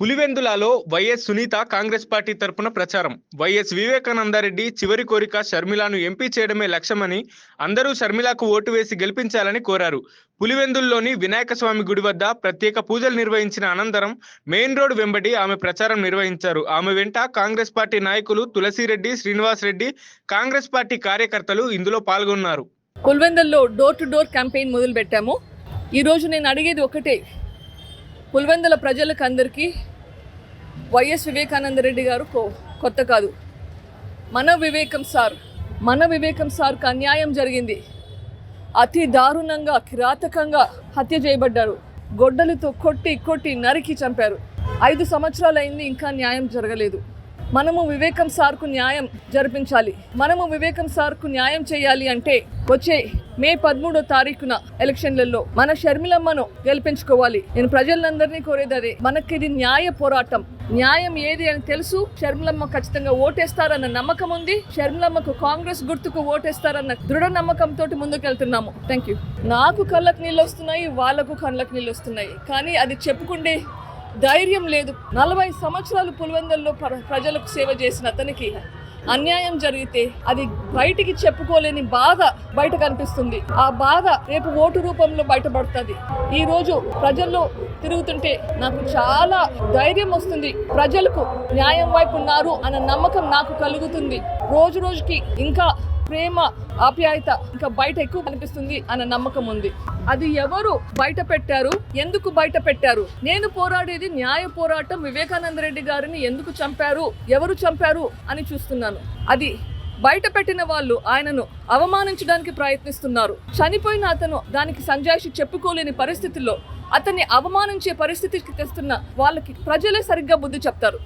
పులివెందులలో YS Sunitha Congress party తరపున ప్రచారం. YS Vivekananda Reddy చివరి కోరిక షర్మిలను ఎంపీ చేయడమే లక్ష్యమని, అందరూ షర్మిలకు ఓటు వేసి గెలిపించాలని కోరారు. పులివెందుల్లోని వినాయక స్వామి గుడి వద్ద ప్రత్యేక పూజలు నిర్వహించిన అనంతరం మెయిన్ రోడ్ వెంబడి ఆమె ప్రచారం నిర్వహించారు. ఆమె వెంట కాంగ్రెస్ పార్టీ నాయకులు తులసిరెడ్డి, శ్రీనివాస్ రెడ్డి, కాంగ్రెస్ పార్టీ కార్యకర్తలు ఇందులో పాల్గొన్నారు. పులివెందుల్లో డోర్ టు డోర్ క్యాంపెయిన్ మొదలు పెట్టాము. ఈరోజు నేను అడిగేది ఒకటే, పులివెందుల ప్రజలకు అందరికీ వైఎస్ వివేకానందరెడ్డి గారు కొత్త కాదు. మన వివేకం సార్కు అన్యాయం జరిగింది. అతి దారుణంగా, కిరాతకంగా హత్య చేయబడ్డారు. గొడ్డలతో కొట్టి నరికి చంపారు. 5 సంవత్సరాలు అయింది, ఇంకా న్యాయం జరగలేదు. మనము వివేకం సార్కు న్యాయం జరిపించాలి. మనము వివేకం సార్కు న్యాయం చేయాలి అంటే వచ్చే మే 13వ తారీఖున ఎలక్షన్లలో మన షర్మిలమ్మను గెలిపించుకోవాలి. నేను ప్రజలందరినీ కోరేది అదే. మనకిది న్యాయ పోరాటం. న్యాయం ఏది అని తెలుసు. షర్మిలమ్మ ఖచ్చితంగా ఓటేస్తారన్న నమ్మకం ఉంది. షర్మిలమ్మకు కాంగ్రెస్ గుర్తుకు ఓటేస్తారన్న దృఢ నమ్మకంతో ముందుకెళ్తున్నాము. Thank you. నాకు కళ్ళకు నీళ్ళు వస్తున్నాయి, వాళ్ళకు కళ్ళకు నీళ్ళు వస్తున్నాయి, కానీ అది చెప్పుకుంటే ధైర్యం లేదు. 40 సంవత్సరాలు పులివెందుల్లో ప్రజలకు సేవ చేసిన అతనికి అన్యాయం జరిగితే అది బయటికి చెప్పుకోలేని బాధ బయట కనిపిస్తుంది. ఆ బాధ రేపు ఓటు రూపంలో బయటపడుతుంది. ఈ రోజు ప్రజల్లో తిరుగుతుంటే నాకు చాలా ధైర్యం వస్తుంది. ప్రజలకు న్యాయం వైపు ఉన్నారు అన్న నమ్మకం నాకు కలుగుతుంది. రోజుకి ఇంకా ప్రేమ, ఆప్యాయత ఇంకా బయట ఎక్కువ కనిపిస్తుంది అన్న నమ్మకం ఉంది. అది ఎవరు బయట పెట్టారు, ఎందుకు బయట పెట్టారు? నేను పోరాడేది న్యాయ పోరాటం. వివేకానందరెడ్డి గారిని ఎందుకు చంపారు, ఎవరు చంపారు అని చూస్తున్నాను. అది బయట పెట్టిన వాళ్ళు ఆయనను అవమానించడానికి ప్రయత్నిస్తున్నారు. చనిపోయిన అతను దానికి సంజాయిషి చెప్పుకోలేని పరిస్థితుల్లో అతన్ని అవమానించే పరిస్థితికి తెస్తున్న వాళ్ళకి ప్రజలే సరిగ్గా బుద్ధి చెప్తారు.